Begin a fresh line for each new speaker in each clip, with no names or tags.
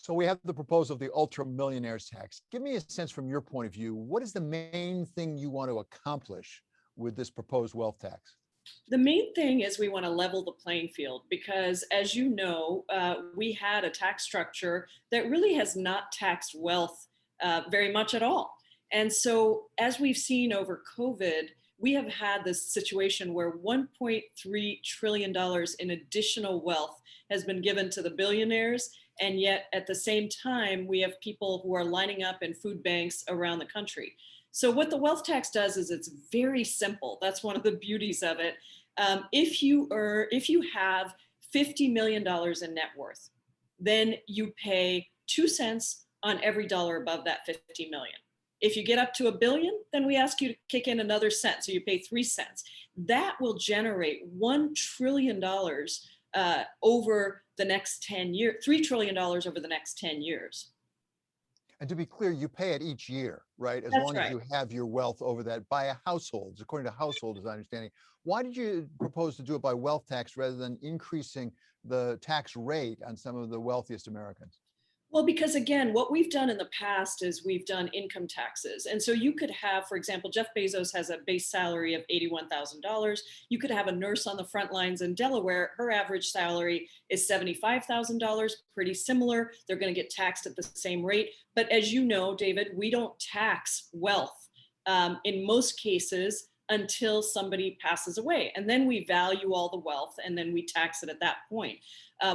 So we have the proposal of the ultra millionaires tax. Give me a sense from your point of view. What is the main thing you want to accomplish with this proposed wealth tax?
The main thing is we want to level the playing field because, as you know, we had a tax structure that really has not taxed wealth very much at all. And so, as we've seen over COVID, we have had this situation where $1.3 trillion in additional wealth has been given to the billionaires. And yet, at the same time, we have people who are lining up in food banks around the country. So, what the wealth tax does is it's very simple. That's one of the beauties of it. If you have $50 million in net worth, then you pay 2 cents on every dollar above that 50 million. If you get up to a billion, then we ask you to kick in another cent, so you pay 3 cents. That will generate $1 trillion over the next 10 years, $3 trillion over the next 10 years.
And to be clear, you pay it each year, right? As
That's
long as
right.
you have your wealth over that by a household, according to household, as I understand it. Why did you propose to do it by wealth tax rather than increasing the tax rate on some of the wealthiest Americans?
Well, because again, what we've done in the past is we've done income taxes. And so you could have, for example, Jeff Bezos has a base salary of $81,000. You could have a nurse on the front lines in Delaware. Her average salary is $75,000, pretty similar. They're going to get taxed at the same rate. But as you know, David, we don't tax wealth in most cases until somebody passes away. And then we value all the wealth and then we tax it at that point.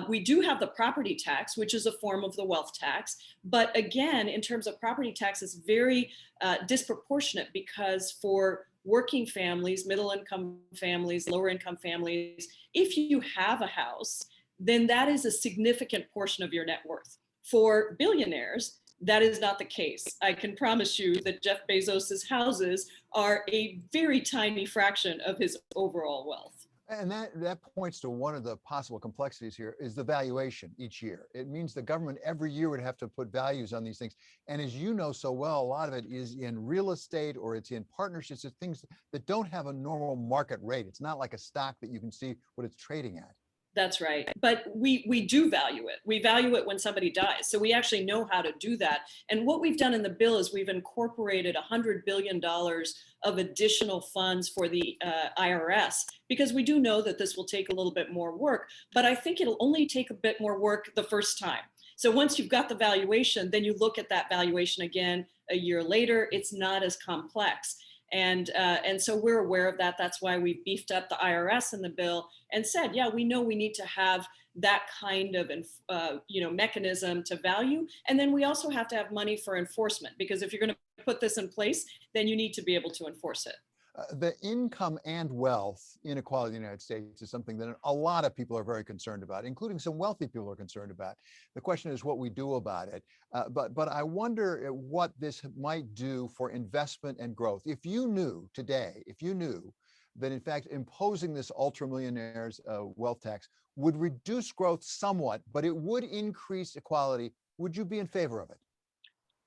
We do have the property tax, which is a form of the wealth tax. But again, in terms of property tax, it's very disproportionate because for working families, middle income families, lower income families, if you have a house, then that is a significant portion of your net worth. For billionaires, that is not the case. I can promise you that Jeff Bezos's houses are a very tiny fraction of his overall wealth.
And that points to one of the possible complexities here is the valuation each year. It means the government every year would have to put values on these things. And as you know so well, a lot of it is in real estate or it's in partnerships. It's things that don't have a normal market rate. It's not like a stock that you can see what it's trading at.
That's right. But we do value it. We value it when somebody dies. So we actually know how to do that. And what we've done in the bill is we've incorporated $100 billion of additional funds for the IRS, because we do know that this will take a little bit more work. But I think it'll only take a bit more work the first time. So once you've got the valuation, then you look at that valuation again a year later. It's not as complex. And so we're aware of that. That's why we beefed up the IRS in the bill and said, yeah, we know we need to have that kind of mechanism to value. And then we also have to have money for enforcement, because if you're going to put this in place, then you need to be able to enforce it.
The income and wealth inequality in the United States is something that a lot of people are very concerned about, including some wealthy people are concerned about. The question is what we do about it. But I wonder what this might do for investment and growth. If you knew today, that in fact imposing this ultra millionaires wealth tax would reduce growth somewhat, but it would increase equality, would you be in favor of it?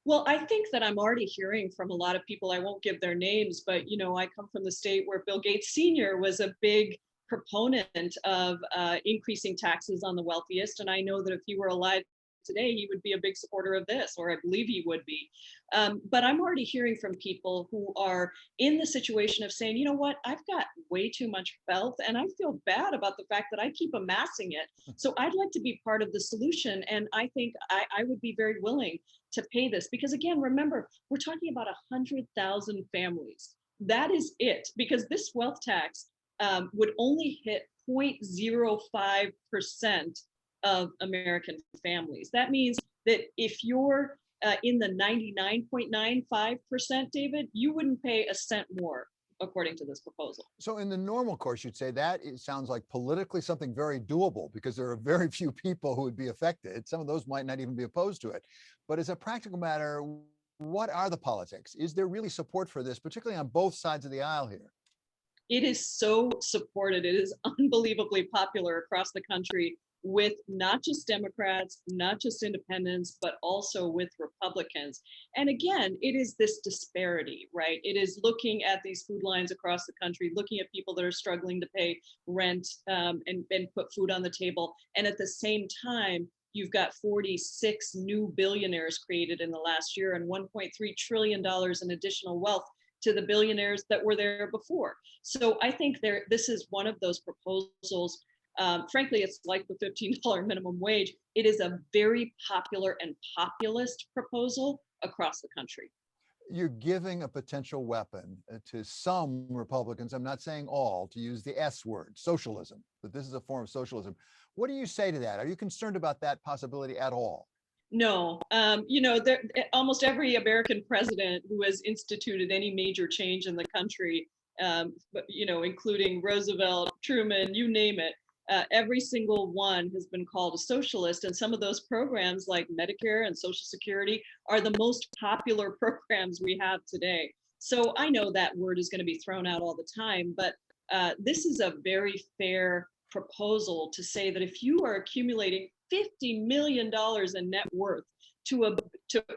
Well, I think that I'm already hearing from a lot of people. I won't give their names, but I come from the state where Bill Gates Sr. was a big proponent of increasing taxes on the wealthiest. And I know that if he were alive today, he would be a big supporter of this, or I believe he would be. But I'm already hearing from people who are in the situation of saying, you know what, I've got way too much wealth and I feel bad about the fact that I keep amassing it. So I'd like to be part of the solution. And I think I would be very willing to pay this, because again, remember, we're talking about 100,000 families. That is it, because this wealth tax would only hit 0.05% of American families. That means that if you're in the 99.95%, David, you wouldn't pay a cent more, according to this proposal.
So in the normal course, you'd say that it sounds like politically something very doable, because there are very few people who would be affected. Some of those might not even be opposed to it. But as a practical matter, what are the politics? Is there really support for this, particularly on both sides of the aisle here?
It is so supported. It is unbelievably popular across the country, with not just Democrats, not just independents, but also with Republicans. And again, it is this disparity, right? It is looking at these food lines across the country, looking at people that are struggling to pay rent and put food on the table. And at the same time, You've got 46 new billionaires created in the last year and $1.3 trillion in additional wealth to the billionaires that were there before. So I think this is one of those proposals. Frankly, it's like the $15 minimum wage. It is a very popular and populist proposal across the country.
You're giving a potential weapon to some Republicans, I'm not saying all, to use the S word, socialism, that this is a form of socialism. What do you say to that? Are you concerned about that possibility at all?
No, almost every American president who has instituted any major change in the country, including Roosevelt, Truman, you name it, every single one has been called a socialist. And some of those programs like Medicare and Social Security are the most popular programs we have today. So I know that word is going to be thrown out all the time, but this is a very fair proposal to say that if you are accumulating $50 million in net worth to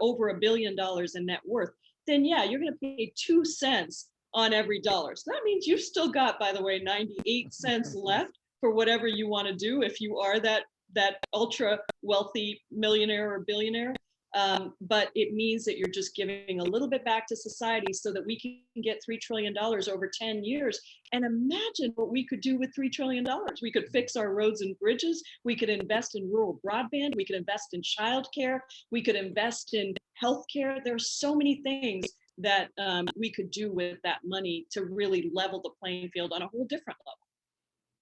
over $1 billion in net worth, then yeah, you're going to pay 2 cents on every dollar. So that means you've still got, by the way, 98 cents left for whatever you want to do if you are that ultra wealthy millionaire or billionaire. But it means that you're just giving a little bit back to society so that we can get $3 trillion over 10 years. And imagine what we could do with $3 trillion. We could fix our roads and bridges. We could invest in rural broadband. We could invest in childcare. We could invest in healthcare. There are so many things that we could do with that money to really level the playing field on a whole different level.